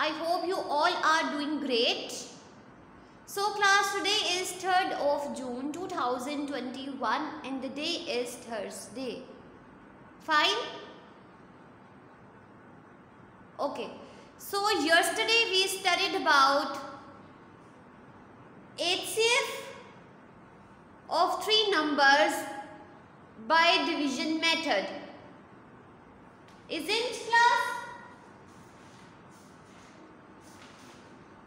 I hope you all are doing great. So class, today is 3rd of June 2021 and the day is Thursday. Fine? Okay. So yesterday we studied about HCF of three numbers by division method. Isn't class?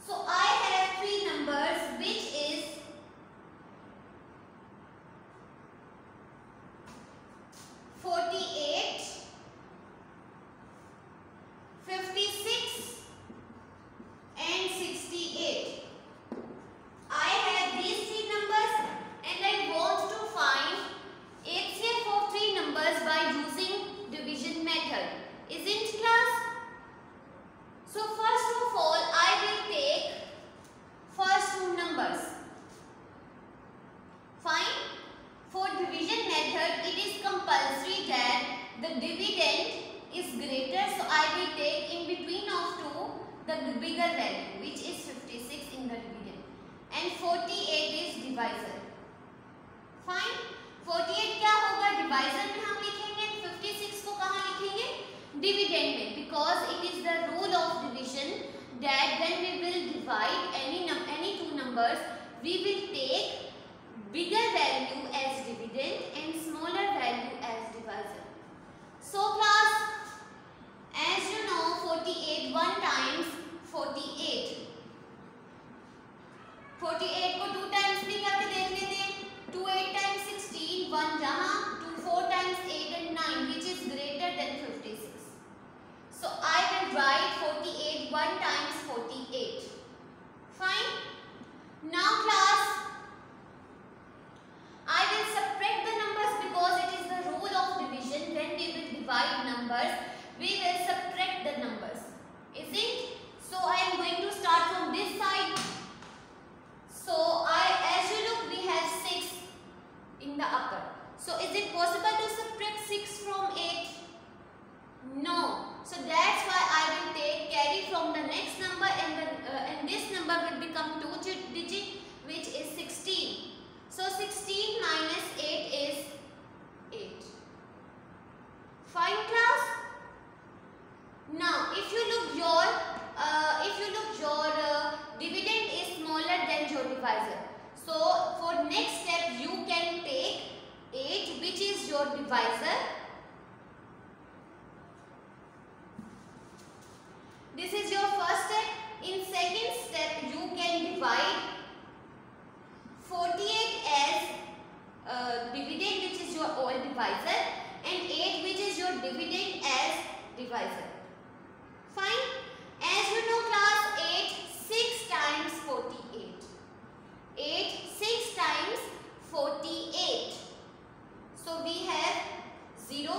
So I have three numbers, which is 48, 56 and 68. I have these three numbers and I want to find HCF of three numbers by using division method. Isn't class? So first of all, I will take first two numbers. Fine. For division method, it is compulsory that the dividend is greater. So I will take in between of two the bigger value, which is 56 in the dividend, and 48 is divisor. Fine. 48 क्या होगा? Divisor में हम लिखेंगे, 56 को कहाँ लिखेंगे? Dividend में, because it is the rule of division that when we will divide any two numbers, we will take bigger value as dividend and smaller value as divisor. So class, as you know, 48 1 times 48. 48 को 2 times भी करके देख लेते हैं. 2 8 times 16, 1 जहाँ, 2 4 times 8 and 9, which is greater than 56. So I will write 48 1 times 48. Fine. Now class, I will subtract the numbers because it is the rule of division. When we will divide numbers, we will subtract the numbers. Is it? So I am going to start from this side. So as you look, we have 6 in the upper. So is it possible to subtract 6 from 8? No. So that's why I will take carry from the next number, and this number will become 2 digit, which is 16. So 16 minus 8 is 8. Fine class. Now if you look your dividend is smaller than your divisor. So for next step you can take 8, which is your divisor. This is your first step. In second step you can divide 48 as dividend, which is your old divisor, and 8, which is your dividend, as divisor. Fine. As you know class, 8 6 times 48. 8 6 times 48. So we have 0,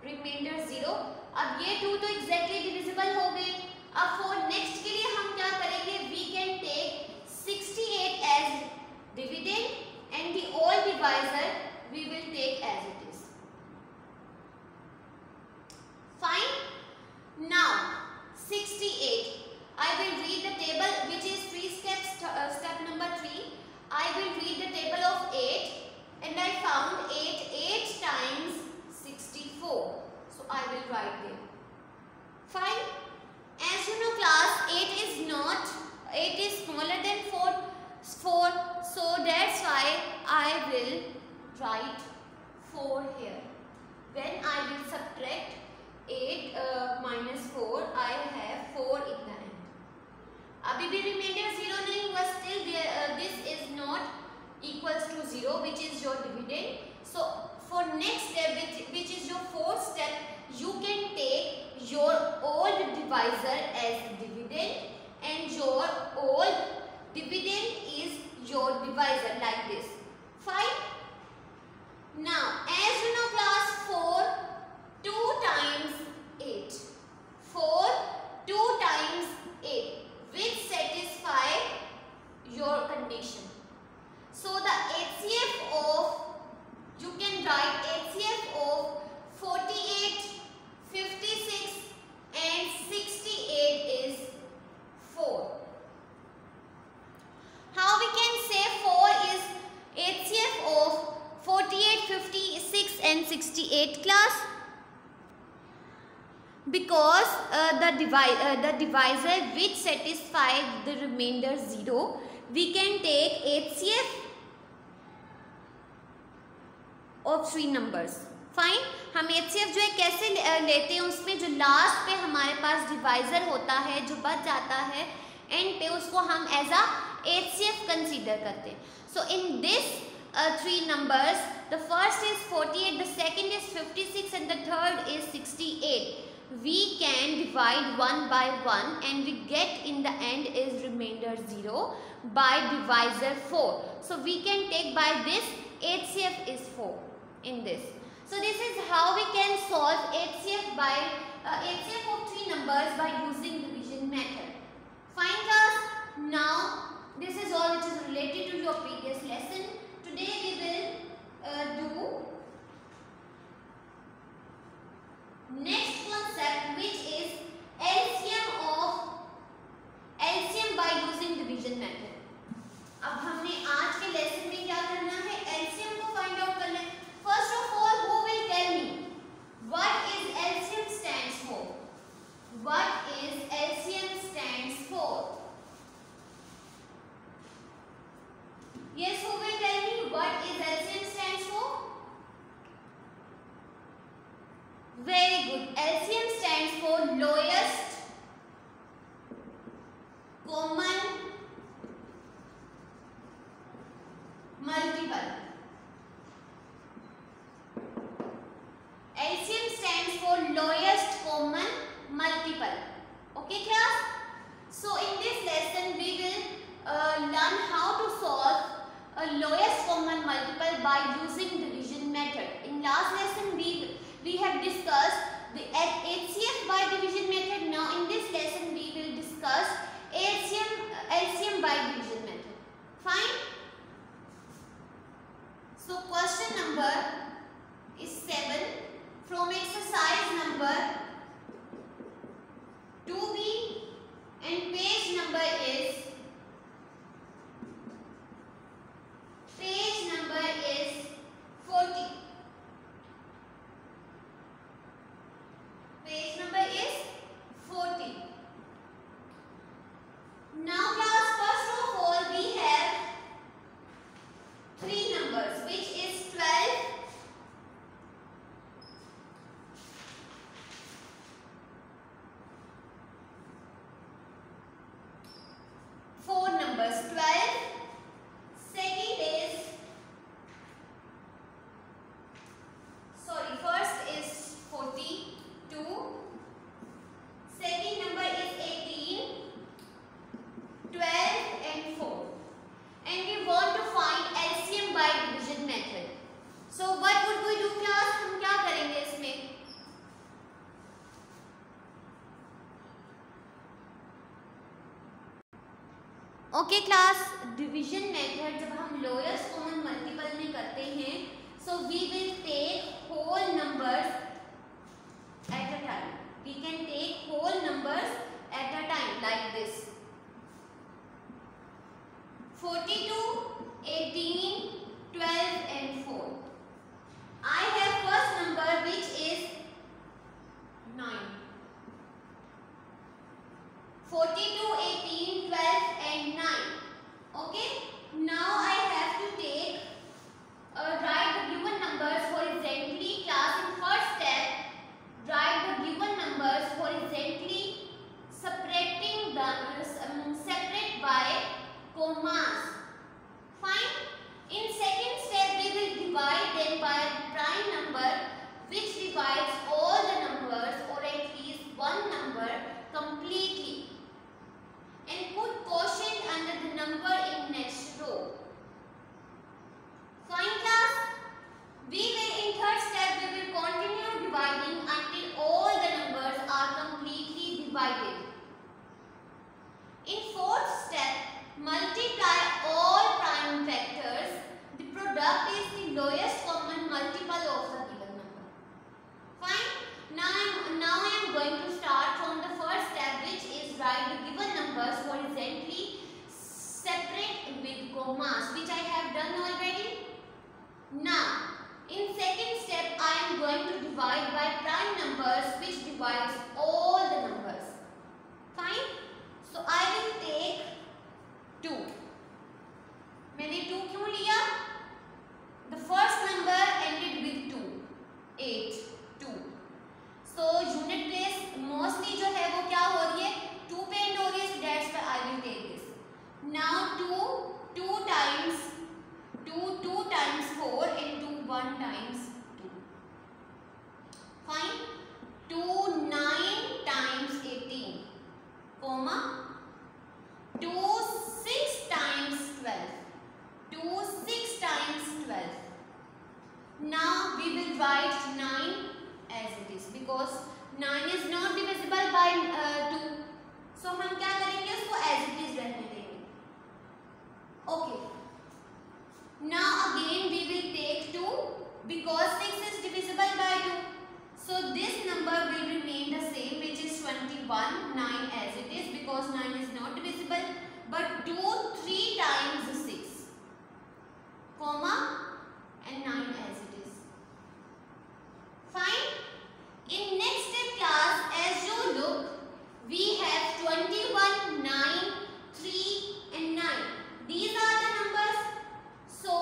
remainder 0. अब ये 2 तो exactly divisible हो गए. अब for next के लिए हम क्या करेंगे? We can take 68 as dividend and the old divisor we will take as it is. Fine. Now 68. I will read the table, which is 3 steps. Step number 3. I will read the table of 8, and I found 8 times 64. So I will write there. Fine. As you know class, 8 is smaller than 4. So that's why I will write 4 here. When I will subtract 8 minus 4, I have 4 in the end. अभी भी remainder 0 नहीं हुआ. Still this is not equals to 0, which is your dividend. So for next step, which is your fourth step, you can take your old divisor as dividend and your old dividend is your divisor, like this. Fine. Now as you know class, 4 2 times 8. 4 2 times 8, which satisfy your condition. So the HCF of, you can write HCF of 48, 56 and 68 is Because the divisor which satisfies the remainder 0, we can take HCF of 3 numbers. Fine, हम HCF जो है कैसे लेते हैं, उसमें जो last पे हमारे पास डिवाइजर होता है जो बच जाता है एंड पे, उसको हम एज अ HCF कंसीडर करते हैं. सो in this 3 numbers, the first is 48, the second is 56 and the third is 68. We can divide 1 by 1 and we get in the end is remainder 0 by divisor 4. So we can take by this HCF is 4 in this. So this is how we can solve HCF by HCF of 3 numbers by using division method. Fine class. Now this is all which is related to your previous lesson. Today we will do next concept which is LCM by using division method. अब हमने आज के lesson में क्या करना है, LCM को find out करना है. First of all, who will tell me what is LCM stands for? What is LCM stands for? Yes, who will tell me what is LCM stands for? Very good. LCM stands for lowest common multiple. LCM stands for lowest common multiple. Okay class? So in this lesson we will learn how to solve a lowest common multiple by using division method. In last lesson we have discussed the HCF by division method. Now in this lesson we will discuss LCM by division method. Fine? So question number is 7 from exercise number 2B and page number is 40. Page number is 40. Now class, first of all we have 3 numbers which is 12, 4 numbers, 12, second is, sorry, first is 42, second number is 18, 12 and 4, and we want to find LCM by division method. So what would we do class, हम क्या करेंगे इसमें? Okay class, division method जब हम lowest common multiple में करते हैं, so we will take whole numbers at a time. We can take whole numbers at a time like this. 42, 18, 12 and 4. I have first number which is 9. 42, 18, 12 and 9. Okay. Now I have to take write the given numbers horizontally. Class, in first step write the given numbers horizontally, separating the separate by commas. Fine. In second step we will divide them by prime number which divides all the numbers or at least one number completely, and put quotient under the number in next row. Fine class? We will in third step we will continue dividing until all the numbers are completely divided. In fourth step, multiply all prime factors. The product is the lowest common multiple of the given number. Fine? Now I am going to start from the first step, which is write the given numbers horizontally, separate with commas, which I have done already. Now, in second step, I am going to divide by prime numbers which divides all the numbers. Fine. So I will take 2. मैंने 2 क्यों लिया? The first number ended with 2. 8, 2. So unit place mostly जो है वो क्या हो रही है? 2 पे end हो रही है. So that's why I will take this. Now 2 times 4 into 1 times 2. Fine. 2 9 times 18, comma 2 6 times 12. 2 6 times 12. Now we will write 9 as it is because 9 is not divisible by 2. So हम क्या करेंगे? उसको as it is रहने देंगे. Okay. Now again we will take 2 because 6 is divisible by 2. So this number will remain the same, which is 21, 9 as it is because 9 is not divisible. But 2 3 times 6, comma and 9 as it is. Fine. In next step class, as you look, we have 21, 9, 3 and 9. These are the numbers. So,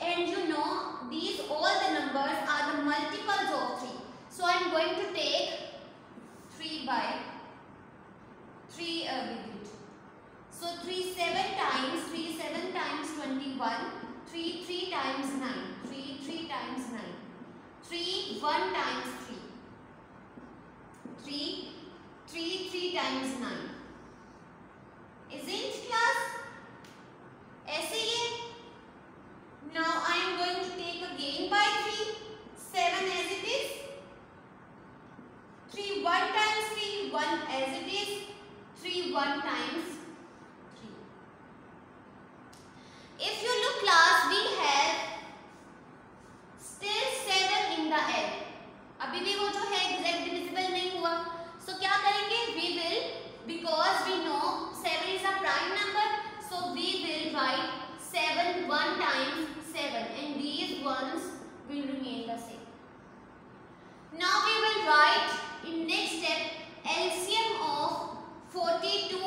and you know, these all the numbers are the multiples of 3. So, I am going to take 3 by 3 digit. So, 3 7 times 21, 3 times 9, 3 times 9, 3 1 times 3 times 9. Isn't class? ऐसे ही है. Now I am going to take again by 3, 7 as it is. 3 1 times 3, 1 as it is. 3 1 times 3. If you look class, we have still 7 in the end. अभी भी वो जो है exact divisible नहीं हुआ. So क्या करेंगे? We will, because we know 7 is a prime number, so we will write 7 1 times 7 and these ones will remain the same. Now we will write in next step LCM of 42,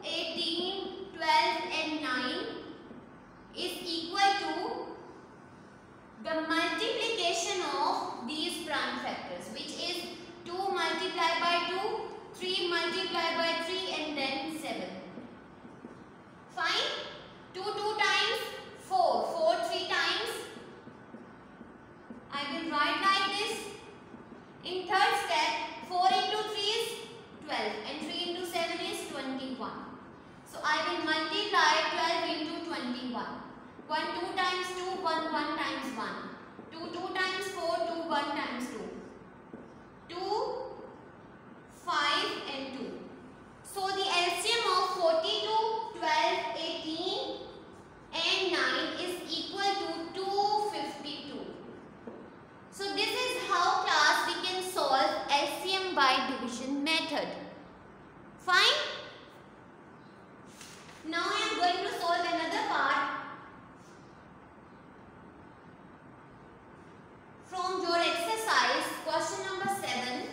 18, 12 and 9 is equal to the multiplication of these prime factors, which is 2 multiplied by 2, 3 multiplied by 3 and then 7. Fine. 2 times 4, 3 times. I will write like this. In third step, 4 into 3 is 12 and 3 into 7 is 21. So I will multiply 12 into 21. 1 2 times 2, 1 times 1. 2 times 4, 1 times 2. 2, 5 and 2. So the LCM of 42, 12, 18 and 9 is equal to 252. So this is how class we can solve LCM by division method. Fine. Now I am going to solve another part from your exercise, question number 7.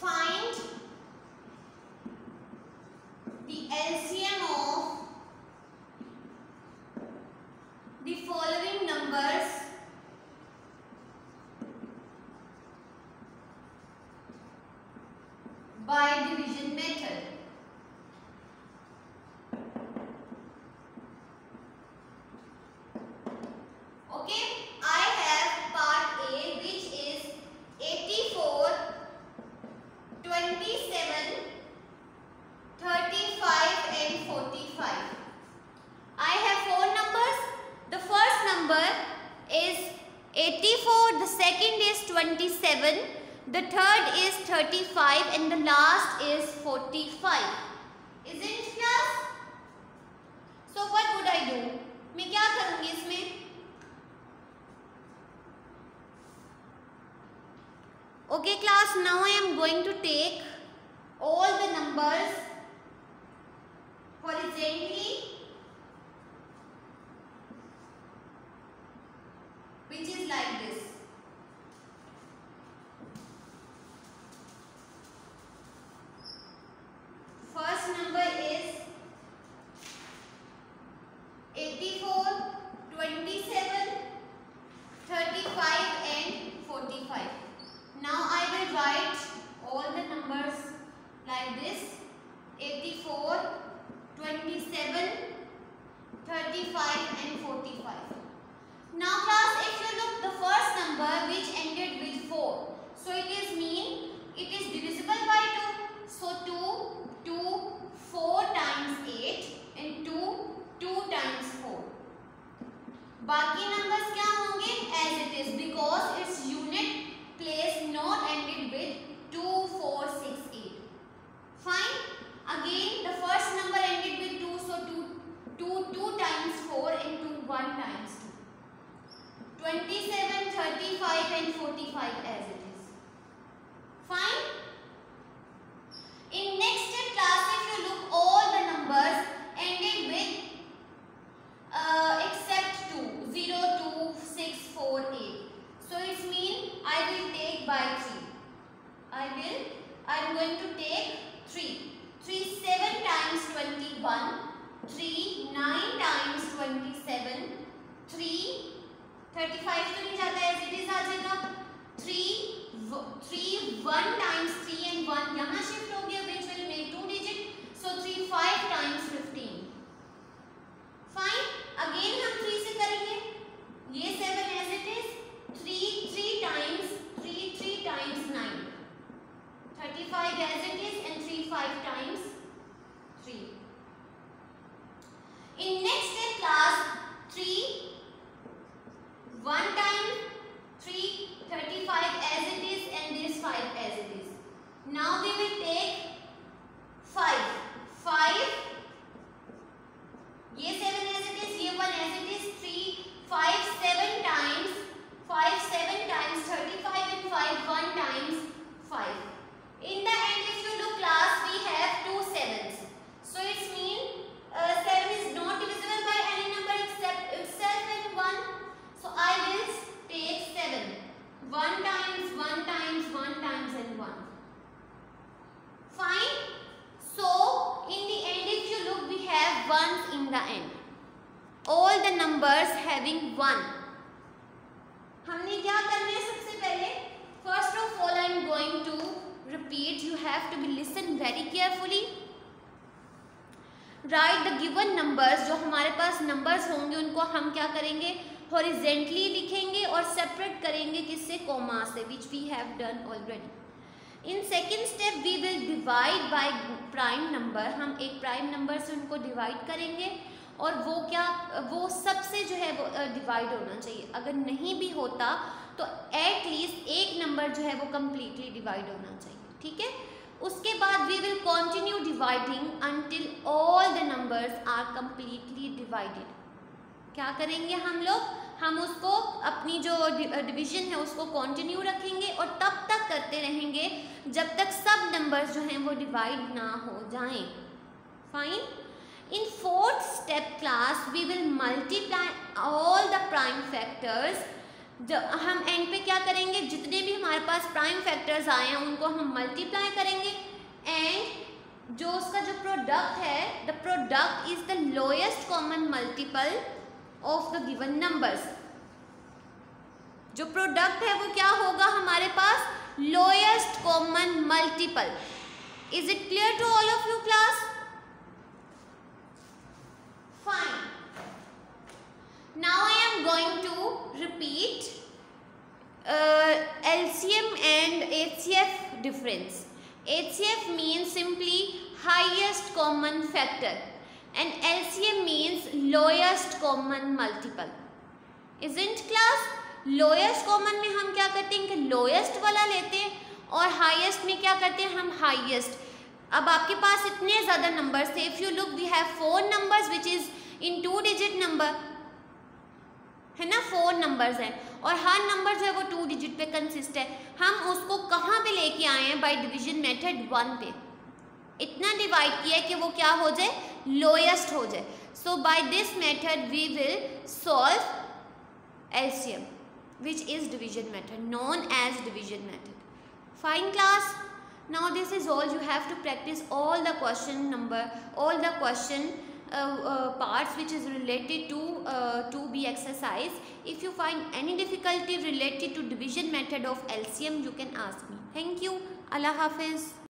Find the LCM of the following numbers by division method. Okay, I have part A, which is 84, 27, 35 and 45. I have 4 numbers. The first number is 84, the second is 27, the third is 35 and the last is 45. Isn't it class? So what would I do? मैं क्या करूँगी? Okay class, now I am going to take all the numbers horizontally, which is like this. First number is 84, 27, 35 and 45. Now I will write all the numbers like this: 84, 27, 35 and 45. Now class, if you look the first number which ended with 4, so it is mean it is divisible by 2. So 2, 4 times 8 and 2 times 4. बाकी numbers क्या होंगे? As it is, because its unit place not ended with 2, 4, 6, 8. Fine. Again the first number ended with 2, so 2 times 4 and 2 1 times 2. 27, 35 and 45 as it is. Fine. In next class, if you look, all the numbers ended with except 2, 0, 2, 6, 4, 8. So it means I will take by 3. I am going to take 3. 3 7 times 21, 3 9 times 27, 3 35 तो नहीं जाता, as it is आ जाएगा. 3 1 times 3 and 1 यहाँ shift हो गया, which will make 2 digit. So 3 5 times 15. Fine. Again हम 3 से करेंगे. ये 7 as it is. 3 times 9. 35 as it is and 3 5 times 3. In next class, 3 1 time 3 35 as it is and this 5 as it is. Now we will take 5. ये 7 as it is, ये 1 as it is. 3 5 7 times 35 and 5 1 times 5. In the end, if you look class, we have 2 7s. So it means 7 is not divisible by any number except itself and 1. So I will take 7. 1 times, 1 times, 1 times and 1. Fine. So in the end, if you look, we have 1s in the end. All the numbers having 1. हमने क्या करना है सबसे पहले? First of all, I am going to repeat. You have to be listen very carefully. Write the given numbers. जो हमारे पास numbers होंगे उनको हम क्या करेंगे? Horizontally लिखेंगे और separate करेंगे किससे? comma से, which we have done already. In second step we will divide by prime number. हम एक prime number से उनको divide करेंगे और वो सबसे जो है वो divide होना चाहिए. अगर नहीं भी होता तो at least एक number जो है वो completely divide होना चाहिए. ठीक है. उसके बाद we will continue dividing until all the numbers are completely divided. क्या करेंगे हम लोग? हम उसको अपनी जो डिवीजन है उसको कंटिन्यू रखेंगे और तब तक करते रहेंगे जब तक सब नंबर्स जो हैं वो डिवाइड ना हो जाएं. Fine. In fourth step class we will multiply all the prime factors. हम एंड पे क्या करेंगे? जितने भी हमारे पास प्राइम फैक्टर्स आए हैं उनको हम मल्टीप्लाई करेंगे एंड जो उसका जो प्रोडक्ट है, the product is the lowest common multiple of the given numbers. जो प्रोडक्ट है वो क्या होगा हमारे पास? Lowest common multiple. Is it clear to all of you class? Fine. Now I am going to repeat LCM and HCF difference. HCF means simply highest common factor and LCM means lowest common multiple. Isn't class? Lowest common में हम क्या करते हैं कि lowest वाला लेते हैं और highest में क्या करते हैं हम highest. अब आपके पास इतने ज़्यादा numbers थे. If you look, we have 4 numbers which is in 2 digit number. है ना, 4 नंबर्स हैं और हर नंबर जो है वो 2 डिजिट पे कंसिस्ट है। हम उसको कहाँ पे लेके आए हैं? बाय डिवीजन मेथड 1 पे। इतना डिवाइड किया है कि वो क्या हो जाए? लोएस्ट हो जाए। So by this method we will solve LCM, which is division method, known as division method. Fine class. Now this is all. You have to practice all the question parts which is related to 2B exercise. If you find any difficulty related to division method of LCM, you can ask me. Thank you. Allah Hafiz.